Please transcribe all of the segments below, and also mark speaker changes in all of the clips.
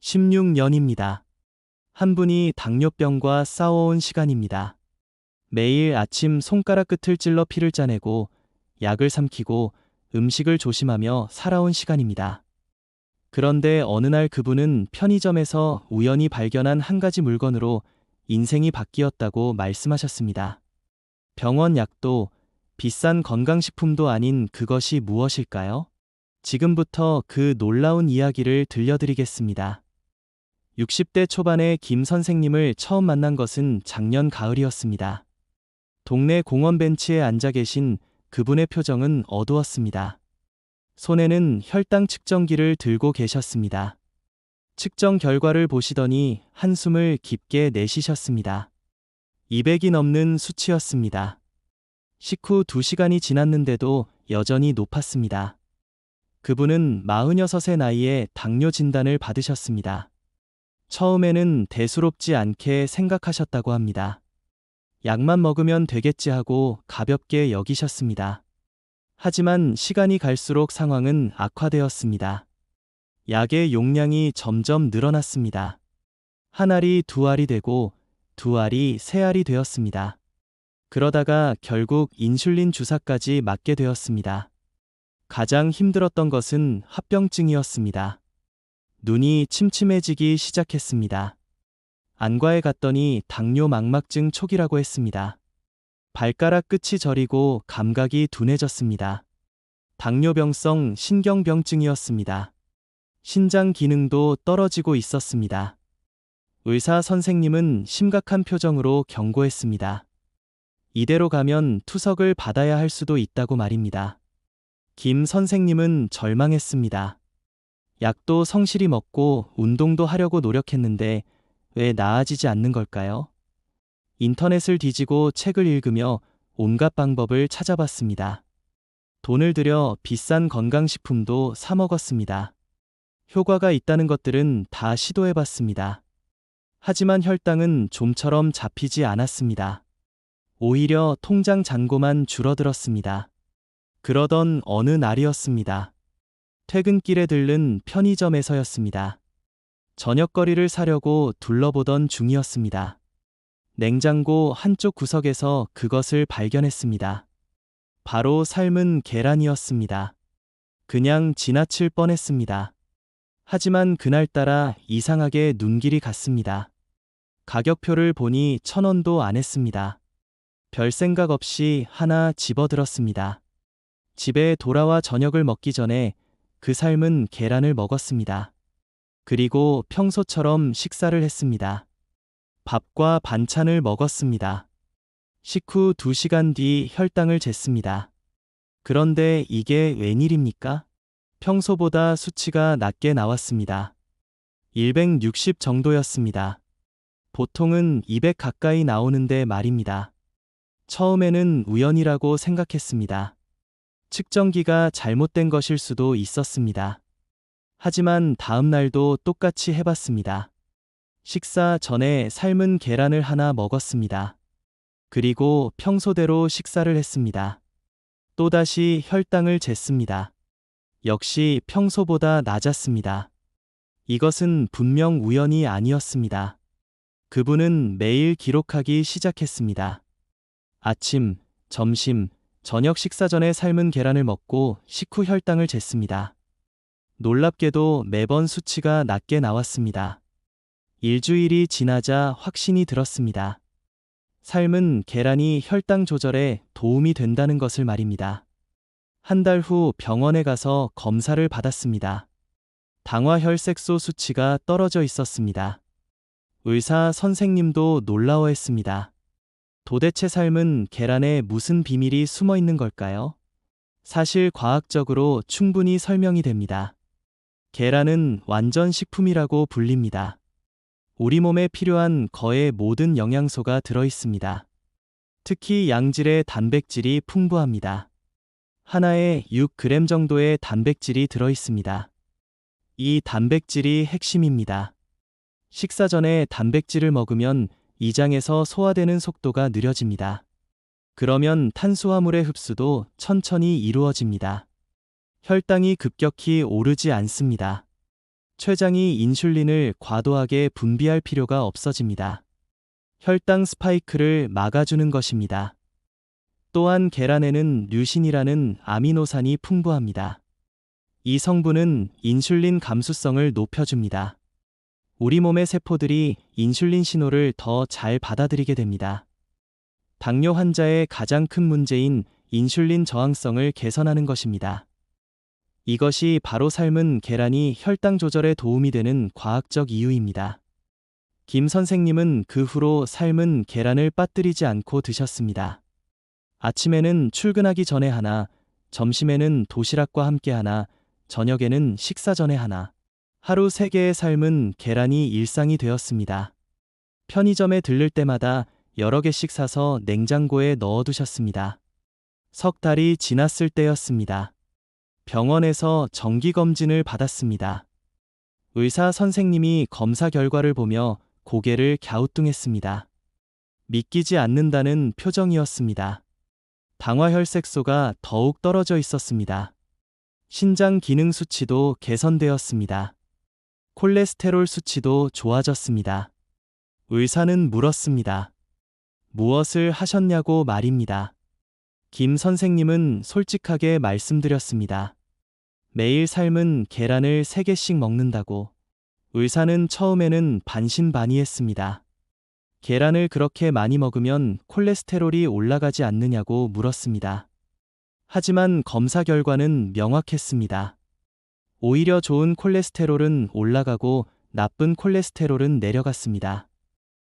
Speaker 1: 16년입니다. 한 분이 당뇨병과 싸워온 시간입니다. 매일 아침 손가락 끝을 찔러 피를 짜내고 약을 삼키고 음식을 조심하며 살아온 시간입니다. 그런데 어느 날 그분은 편의점에서 우연히 발견한 한 가지 물건으로 인생이 바뀌었다고 말씀하셨습니다. 병원 약도 비싼 건강식품도 아닌 그것이 무엇일까요? 지금부터 그 놀라운 이야기를 들려드리겠습니다. 60대 초반의 김 선생님을 처음 만난 것은 작년 가을이었습니다. 동네 공원 벤치에 앉아 계신 그분의 표정은 어두웠습니다. 손에는 혈당 측정기를 들고 계셨습니다. 측정 결과를 보시더니 한숨을 깊게 내쉬셨습니다. 200이 넘는 수치였습니다. 식후 2시간이 지났는데도 여전히 높았습니다. 그분은 46의 나이에 당뇨 진단을 받으셨습니다. 처음에는 대수롭지 않게 생각하셨다고 합니다. 약만 먹으면 되겠지 하고 가볍게 여기셨습니다. 하지만 시간이 갈수록 상황은 악화되었습니다. 약의 용량이 점점 늘어났습니다. 한 알이 2알이 되고 2알이 3알이 되었습니다. 그러다가 결국 인슐린 주사까지 맞게 되었습니다. 가장 힘들었던 것은 합병증이었습니다. 눈이 침침해지기 시작했습니다. 안과에 갔더니 당뇨 망막증 초기라고 했습니다. 발가락 끝이 저리고 감각이 둔해졌습니다. 당뇨병성 신경병증이었습니다. 신장 기능도 떨어지고 있었습니다. 의사 선생님은 심각한 표정으로 경고했습니다. 이대로 가면 투석을 받아야 할 수도 있다고 말입니다. 김 선생님은 절망했습니다. 약도 성실히 먹고 운동도 하려고 노력했는데 왜 나아지지 않는 걸까요? 인터넷을 뒤지고 책을 읽으며 온갖 방법을 찾아봤습니다. 돈을 들여 비싼 건강식품도 사 먹었습니다. 효과가 있다는 것들은 다 시도해봤습니다. 하지만 혈당은 좀처럼 잡히지 않았습니다. 오히려 통장 잔고만 줄어들었습니다. 그러던 어느 날이었습니다. 퇴근길에 들른 편의점에서였습니다. 저녁거리를 사려고 둘러보던 중이었습니다. 냉장고 한쪽 구석에서 그것을 발견했습니다. 바로 삶은 계란이었습니다. 그냥 지나칠 뻔했습니다. 하지만 그날따라 이상하게 눈길이 갔습니다. 가격표를 보니 1,000원도 안 했습니다. 별 생각 없이 하나 집어들었습니다. 집에 돌아와 저녁을 먹기 전에 그 삶은 계란을 먹었습니다. 그리고 평소처럼 식사를 했습니다. 밥과 반찬을 먹었습니다. 식후 2시간 뒤 혈당을 쟀습니다. 그런데 이게 웬일입니까? 평소보다 수치가 낮게 나왔습니다. 160 정도였습니다. 보통은 200 가까이 나오는데 말입니다. 처음에는 우연이라고 생각했습니다. 측정기가 잘못된 것일 수도 있었습니다. 하지만 다음 날도 똑같이 해봤습니다. 식사 전에 삶은 계란을 하나 먹었습니다. 그리고 평소대로 식사를 했습니다. 또다시 혈당을 쟀습니다. 역시 평소보다 낮았습니다. 이것은 분명 우연이 아니었습니다. 그분은 매일 기록하기 시작했습니다. 아침, 점심, 저녁 식사 전에 삶은 계란을 먹고 식후 혈당을 쟀습니다. 놀랍게도 매번 수치가 낮게 나왔습니다. 일주일이 지나자 확신이 들었습니다. 삶은 계란이 혈당 조절에 도움이 된다는 것을 말입니다. 한 달 후 병원에 가서 검사를 받았습니다. 당화혈색소 수치가 떨어져 있었습니다. 의사 선생님도 놀라워했습니다. 도대체 삶은 계란에 무슨 비밀이 숨어 있는 걸까요? 사실 과학적으로 충분히 설명이 됩니다. 계란은 완전 식품이라고 불립니다. 우리 몸에 필요한 거의 모든 영양소가 들어 있습니다. 특히 양질의 단백질이 풍부합니다. 하나에 6g 정도의 단백질이 들어 있습니다. 이 단백질이 핵심입니다. 식사 전에 단백질을 먹으면 이장에서 소화되는 속도가 느려집니다. 그러면 탄수화물의 흡수도 천천히 이루어집니다. 혈당이 급격히 오르지 않습니다. 췌장이 인슐린을 과도하게 분비할 필요가 없어집니다. 혈당 스파이크를 막아주는 것입니다. 또한 계란에는 류신이라는 아미노산이 풍부합니다. 이 성분은 인슐린 감수성을 높여줍니다. 우리 몸의 세포들이 인슐린 신호를 더 잘 받아들이게 됩니다. 당뇨 환자의 가장 큰 문제인 인슐린 저항성을 개선하는 것입니다. 이것이 바로 삶은 계란이 혈당 조절에 도움이 되는 과학적 이유입니다. 김 선생님은 그 후로 삶은 계란을 빠뜨리지 않고 드셨습니다. 아침에는 출근하기 전에 하나, 점심에는 도시락과 함께 하나, 저녁에는 식사 전에 하나. 하루 3개의 삶은 계란이 일상이 되었습니다. 편의점에 들를 때마다 여러 개씩 사서 냉장고에 넣어두셨습니다. 석 달이 지났을 때였습니다. 병원에서 정기검진을 받았습니다. 의사 선생님이 검사 결과를 보며 고개를 갸우뚱했습니다. 믿기지 않는다는 표정이었습니다. 당화혈색소가 더욱 떨어져 있었습니다. 신장 기능 수치도 개선되었습니다. 콜레스테롤 수치도 좋아졌습니다. 의사는 물었습니다. 무엇을 하셨냐고 말입니다. 김 선생님은 솔직하게 말씀드렸습니다. 매일 삶은 계란을 3개씩 먹는다고. 의사는 처음에는 반신반의했습니다. 계란을 그렇게 많이 먹으면 콜레스테롤이 올라가지 않느냐고 물었습니다. 하지만 검사 결과는 명확했습니다. 오히려 좋은 콜레스테롤은 올라가고 나쁜 콜레스테롤은 내려갔습니다.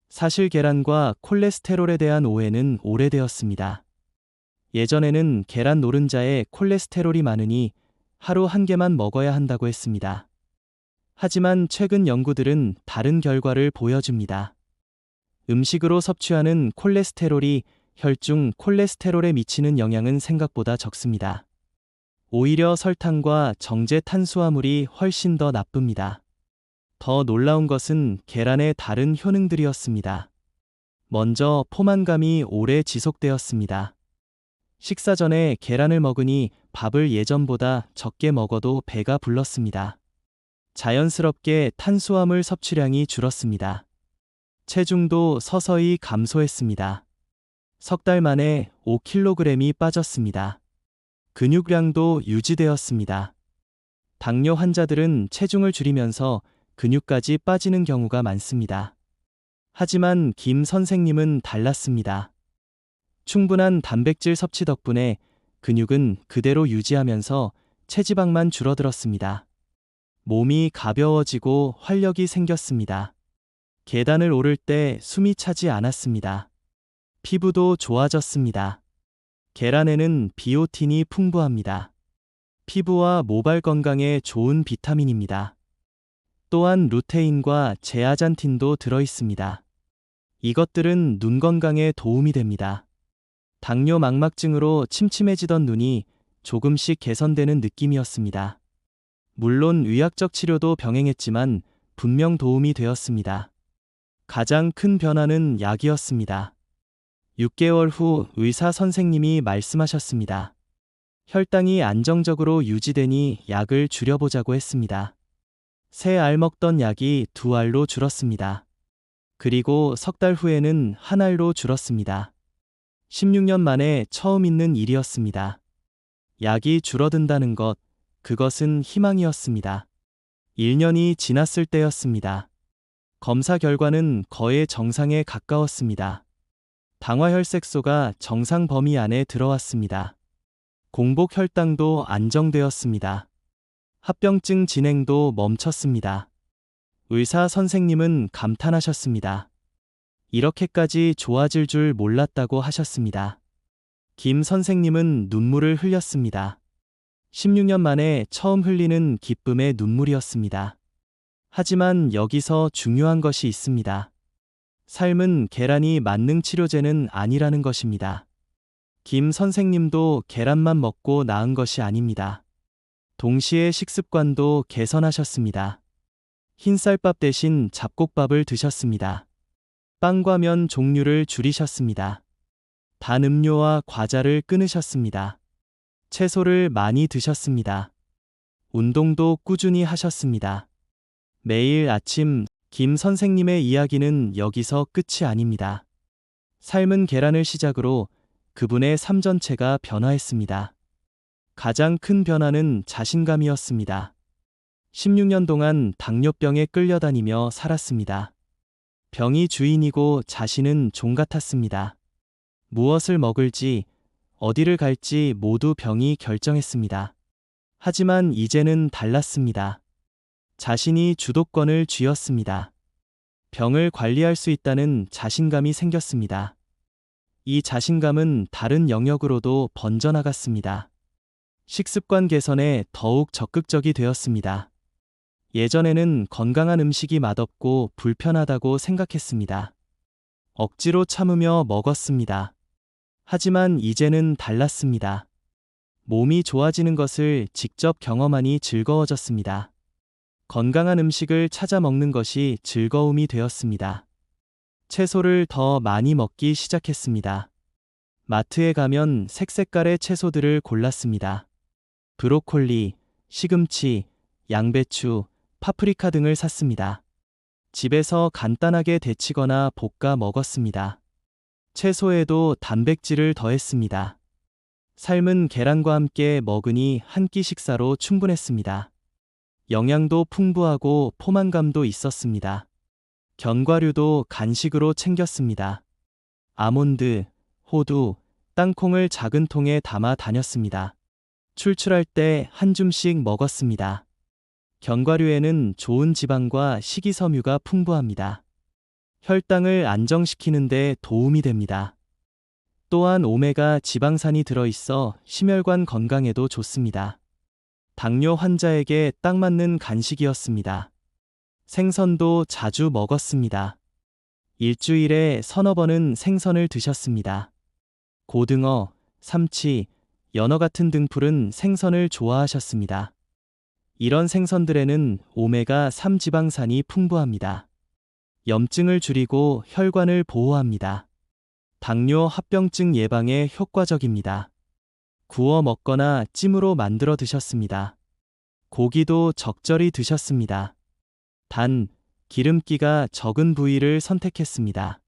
Speaker 1: 사실 계란과 콜레스테롤에 대한 오해는 오래되었습니다. 예전에는 계란 노른자에 콜레스테롤이 많으니 하루 1개만 먹어야 한다고 했습니다. 하지만 최근 연구들은 다른 결과를 보여줍니다. 음식으로 섭취하는 콜레스테롤이 혈중 콜레스테롤에 미치는 영향은 생각보다 적습니다. 오히려 설탕과 정제 탄수화물이 훨씬 더 나쁩니다. 더 놀라운 것은 계란의 다른 효능들이었습니다. 먼저 포만감이 오래 지속되었습니다. 식사 전에 계란을 먹으니 밥을 예전보다 적게 먹어도 배가 불렀습니다. 자연스럽게 탄수화물 섭취량이 줄었습니다. 체중도 서서히 감소했습니다. 석 달 만에 5kg이 빠졌습니다. 근육량도 유지되었습니다. 당뇨 환자들은 체중을 줄이면서 근육까지 빠지는 경우가 많습니다. 하지만 김 선생님은 달랐습니다. 충분한 단백질 섭취 덕분에 근육은 그대로 유지하면서 체지방만 줄어들었습니다. 몸이 가벼워지고 활력이 생겼습니다. 계단을 오를 때 숨이 차지 않았습니다. 피부도 좋아졌습니다. 계란에는 비오틴이 풍부합니다. 피부와 모발 건강에 좋은 비타민입니다. 또한 루테인과 제아잔틴도 들어있습니다. 이것들은 눈 건강에 도움이 됩니다. 당뇨 망막증으로 침침해지던 눈이 조금씩 개선되는 느낌이었습니다. 물론 의학적 치료도 병행했지만 분명 도움이 되었습니다. 가장 큰 변화는 약이었습니다. 6개월 후 의사 선생님이 말씀하셨습니다. 혈당이 안정적으로 유지되니 약을 줄여보자고 했습니다. 3알 먹던 약이 2알로 줄었습니다. 그리고 석 달 후에는 1알로 줄었습니다. 16년 만에 처음 있는 일이었습니다. 약이 줄어든다는 것, 그것은 희망이었습니다. 1년이 지났을 때였습니다. 검사 결과는 거의 정상에 가까웠습니다. 당화혈색소가 정상 범위 안에 들어왔습니다. 공복 혈당도 안정되었습니다. 합병증 진행도 멈췄습니다. 의사 선생님은 감탄하셨습니다. 이렇게까지 좋아질 줄 몰랐다고 하셨습니다. 김 선생님은 눈물을 흘렸습니다. 16년 만에 처음 흘리는 기쁨의 눈물이었습니다. 하지만 여기서 중요한 것이 있습니다. 삶은 계란이 만능 치료제는 아니라는 것입니다. 김 선생님도 계란만 먹고 나은 것이 아닙니다. 동시에 식습관도 개선하셨습니다. 흰쌀밥 대신 잡곡밥을 드셨습니다. 빵과 면 종류를 줄이셨습니다. 단 음료와 과자를 끊으셨습니다. 채소를 많이 드셨습니다. 운동도 꾸준히 하셨습니다. 매일 아침 김 선생님의 이야기는 여기서 끝이 아닙니다. 삶은 계란을 시작으로 그분의 삶 전체가 변화했습니다. 가장 큰 변화는 자신감이었습니다. 16년 동안 당뇨병에 끌려다니며 살았습니다. 병이 주인이고 자신은 종 같았습니다. 무엇을 먹을지, 어디를 갈지 모두 병이 결정했습니다. 하지만 이제는 달랐습니다. 자신이 주도권을 쥐었습니다. 병을 관리할 수 있다는 자신감이 생겼습니다. 이 자신감은 다른 영역으로도 번져나갔습니다. 식습관 개선에 더욱 적극적이 되었습니다. 예전에는 건강한 음식이 맛없고 불편하다고 생각했습니다. 억지로 참으며 먹었습니다. 하지만 이제는 달랐습니다. 몸이 좋아지는 것을 직접 경험하니 즐거워졌습니다. 건강한 음식을 찾아 먹는 것이 즐거움이 되었습니다. 채소를 더 많이 먹기 시작했습니다. 마트에 가면 색색깔의 채소들을 골랐습니다. 브로콜리, 시금치, 양배추, 파프리카 등을 샀습니다. 집에서 간단하게 데치거나 볶아 먹었습니다. 채소에도 단백질을 더했습니다. 삶은 계란과 함께 먹으니 한 끼 식사로 충분했습니다. 영양도 풍부하고 포만감도 있었습니다. 견과류도 간식으로 챙겼습니다. 아몬드, 호두, 땅콩을 작은 통에 담아 다녔습니다. 출출할 때 한 줌씩 먹었습니다. 견과류에는 좋은 지방과 식이섬유가 풍부합니다. 혈당을 안정시키는 데 도움이 됩니다. 또한 오메가 지방산이 들어있어 심혈관 건강에도 좋습니다. 당뇨 환자에게 딱 맞는 간식이었습니다. 생선도 자주 먹었습니다. 일주일에 서너 번은 생선을 드셨습니다. 고등어, 삼치, 연어 같은 등푸른 생선을 좋아하셨습니다. 이런 생선들에는 오메가3 지방산이 풍부합니다. 염증을 줄이고 혈관을 보호합니다. 당뇨 합병증 예방에 효과적입니다. 구워 먹거나 찜으로 만들어 드셨습니다. 고기도 적절히 드셨습니다. 단, 기름기가 적은 부위를 선택했습니다.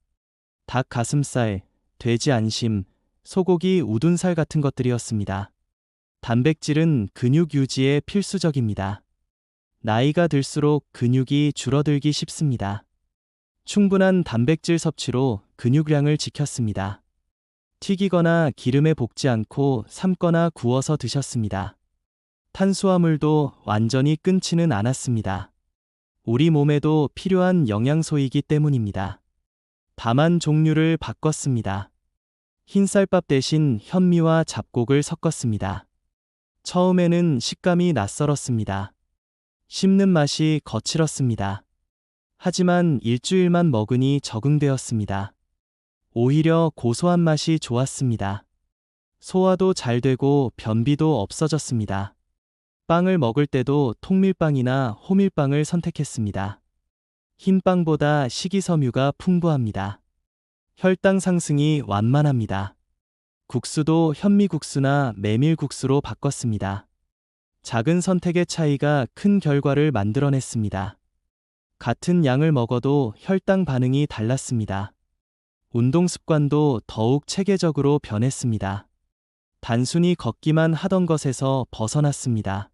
Speaker 1: 닭 가슴살, 돼지 안심, 소고기 우둔살 같은 것들이었습니다. 단백질은 근육 유지에 필수적입니다. 나이가 들수록 근육이 줄어들기 쉽습니다. 충분한 단백질 섭취로 근육량을 지켰습니다. 튀기거나 기름에 볶지 않고 삶거나 구워서 드셨습니다. 탄수화물도 완전히 끊지는 않았습니다. 우리 몸에도 필요한 영양소이기 때문입니다. 다만 종류를 바꿨습니다. 흰쌀밥 대신 현미와 잡곡을 섞었습니다. 처음에는 식감이 낯설었습니다. 씹는 맛이 거칠었습니다. 하지만 일주일만 먹으니 적응되었습니다. 오히려 고소한 맛이 좋았습니다. 소화도 잘 되고 변비도 없어졌습니다. 빵을 먹을 때도 통밀빵이나 호밀빵을 선택했습니다. 흰빵보다 식이섬유가 풍부합니다. 혈당 상승이 완만합니다. 국수도 현미국수나 메밀국수로 바꿨습니다. 작은 선택의 차이가 큰 결과를 만들어냈습니다. 같은 양을 먹어도 혈당 반응이 달랐습니다. 운동 습관도 더욱 체계적으로 변했습니다. 단순히 걷기만 하던 것에서 벗어났습니다.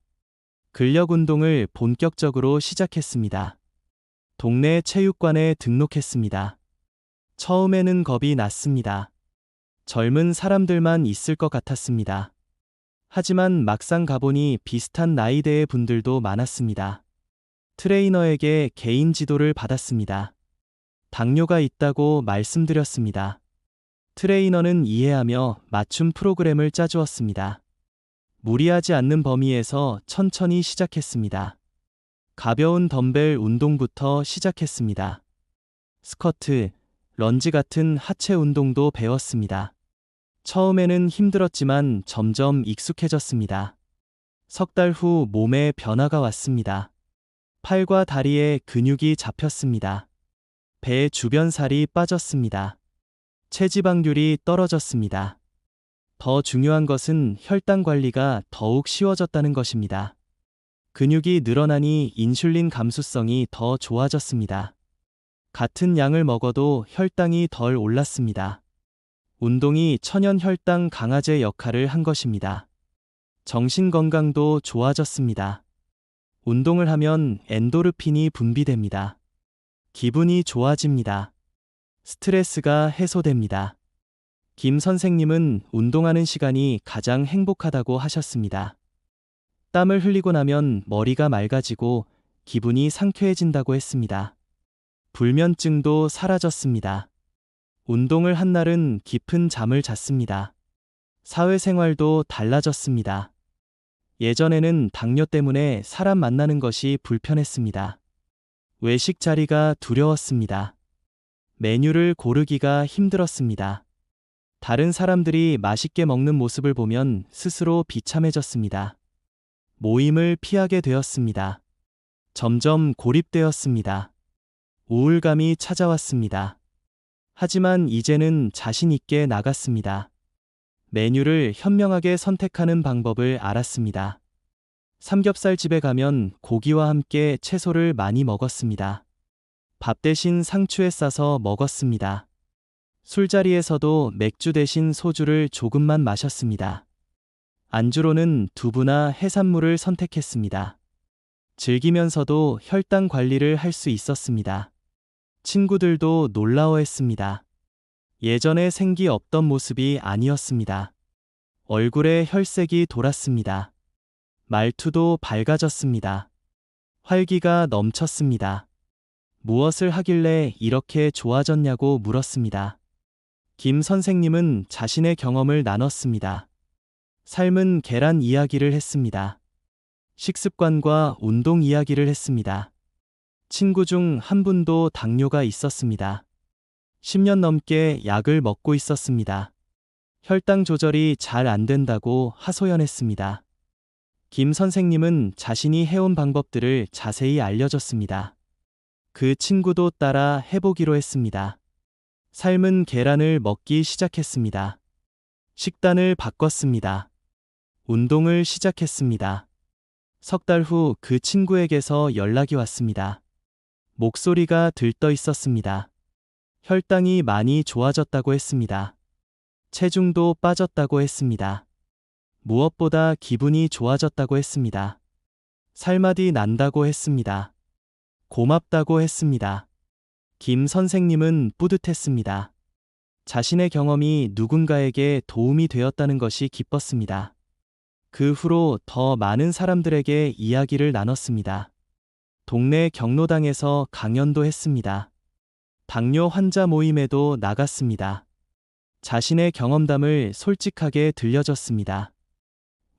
Speaker 1: 근력 운동을 본격적으로 시작했습니다. 동네 체육관에 등록했습니다. 처음에는 겁이 났습니다. 젊은 사람들만 있을 것 같았습니다. 하지만 막상 가보니 비슷한 나이대의 분들도 많았습니다. 트레이너에게 개인 지도를 받았습니다. 당뇨가 있다고 말씀드렸습니다. 트레이너는 이해하며 맞춤 프로그램을 짜주었습니다. 무리하지 않는 범위에서 천천히 시작했습니다. 가벼운 덤벨 운동부터 시작했습니다. 스쿼트, 런지 같은 하체 운동도 배웠습니다. 처음에는 힘들었지만 점점 익숙해졌습니다. 석 달 후 몸에 변화가 왔습니다. 팔과 다리에 근육이 잡혔습니다. 배 주변 살이 빠졌습니다. 체지방률이 떨어졌습니다. 더 중요한 것은 혈당 관리가 더욱 쉬워졌다는 것입니다. 근육이 늘어나니 인슐린 감수성이 더 좋아졌습니다. 같은 양을 먹어도 혈당이 덜 올랐습니다. 운동이 천연 혈당 강화제 역할을 한 것입니다. 정신 건강도 좋아졌습니다. 운동을 하면 엔도르핀이 분비됩니다. 기분이 좋아집니다. 스트레스가 해소됩니다. 김 선생님은 운동하는 시간이 가장 행복하다고 하셨습니다. 땀을 흘리고 나면 머리가 맑아지고 기분이 상쾌해진다고 했습니다. 불면증도 사라졌습니다. 운동을 한 날은 깊은 잠을 잤습니다. 사회생활도 달라졌습니다. 예전에는 당뇨 때문에 사람 만나는 것이 불편했습니다. 외식 자리가 두려웠습니다. 메뉴를 고르기가 힘들었습니다. 다른 사람들이 맛있게 먹는 모습을 보면 스스로 비참해졌습니다. 모임을 피하게 되었습니다. 점점 고립되었습니다. 우울감이 찾아왔습니다. 하지만 이제는 자신 있게 나갔습니다. 메뉴를 현명하게 선택하는 방법을 알았습니다. 삼겹살집에 가면 고기와 함께 채소를 많이 먹었습니다. 밥 대신 상추에 싸서 먹었습니다. 술자리에서도 맥주 대신 소주를 조금만 마셨습니다. 안주로는 두부나 해산물을 선택했습니다. 즐기면서도 혈당 관리를 할 수 있었습니다. 친구들도 놀라워했습니다. 예전에 생기 없던 모습이 아니었습니다. 얼굴에 혈색이 돌았습니다. 말투도 밝아졌습니다. 활기가 넘쳤습니다. 무엇을 하길래 이렇게 좋아졌냐고 물었습니다. 김 선생님은 자신의 경험을 나눴습니다. 삶은 계란 이야기를 했습니다. 식습관과 운동 이야기를 했습니다. 친구 중 한 분도 당뇨가 있었습니다. 10년 넘게 약을 먹고 있었습니다. 혈당 조절이 잘 안 된다고 하소연했습니다. 김 선생님은 자신이 해온 방법들을 자세히 알려줬습니다. 그 친구도 따라 해보기로 했습니다. 삶은 계란을 먹기 시작했습니다. 식단을 바꿨습니다. 운동을 시작했습니다. 석 달 후 그 친구에게서 연락이 왔습니다. 목소리가 들떠 있었습니다. 혈당이 많이 좋아졌다고 했습니다. 체중도 빠졌다고 했습니다. 무엇보다 기분이 좋아졌다고 했습니다. 살맛이 난다고 했습니다. 고맙다고 했습니다. 김 선생님은 뿌듯했습니다. 자신의 경험이 누군가에게 도움이 되었다는 것이 기뻤습니다. 그 후로 더 많은 사람들에게 이야기를 나눴습니다. 동네 경로당에서 강연도 했습니다. 당뇨 환자 모임에도 나갔습니다. 자신의 경험담을 솔직하게 들려줬습니다.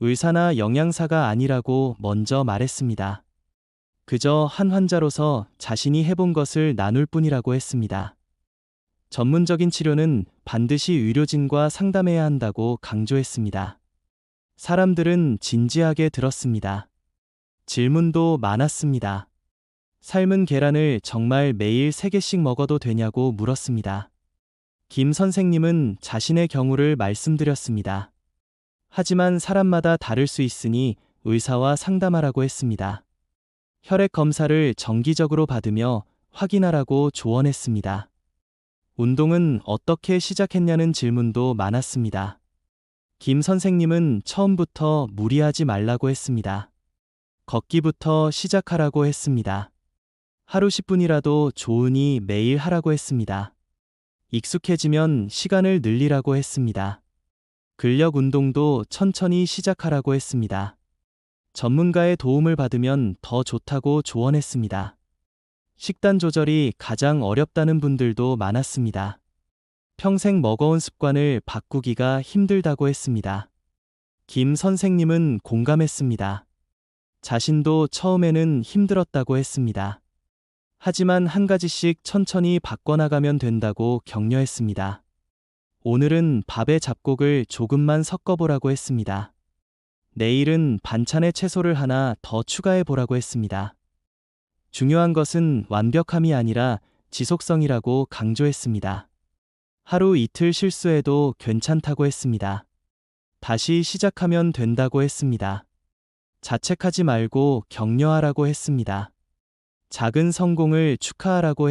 Speaker 1: 의사나 영양사가 아니라고 먼저 말했습니다. 그저 한 환자로서 자신이 해본 것을 나눌 뿐이라고 했습니다. 전문적인 치료는 반드시 의료진과 상담해야 한다고 강조했습니다. 사람들은 진지하게 들었습니다. 질문도 많았습니다. 삶은 계란을 정말 매일 3개씩 먹어도 되냐고 물었습니다. 김 선생님은 자신의 경우를 말씀드렸습니다. 하지만 사람마다 다를 수 있으니 의사와 상담하라고 했습니다. 혈액 검사를 정기적으로 받으며 확인하라고 조언했습니다. 운동은 어떻게 시작했냐는 질문도 많았습니다. 김 선생님은 처음부터 무리하지 말라고 했습니다. 걷기부터 시작하라고 했습니다. 하루 10분이라도 좋으니 매일 하라고 했습니다. 익숙해지면 시간을 늘리라고 했습니다. 근력 운동도 천천히 시작하라고 했습니다. 전문가의 도움을 받으면 더 좋다고 조언했습니다. 식단 조절이 가장 어렵다는 분들도 많았습니다. 평생 먹어온 습관을 바꾸기가 힘들다고 했습니다. 김 선생님은 공감했습니다. 자신도 처음에는 힘들었다고 했습니다. 하지만 한 가지씩 천천히 바꿔나가면 된다고 격려했습니다. 오늘은 밥에 잡곡을 조금만 섞어보라고 했습니다. 내일은 반찬에 채소를 하나 더 추가해보라고 했습니다. 중요한 것은 완벽함이 아니라 지속성이라고 강조했습니다. 하루 이틀 실수해도 괜찮다고 했습니다. 다시 시작하면 된다고 했습니다. 자책하지 말고 격려하라고 했습니다. 작은 성공을 축하하라고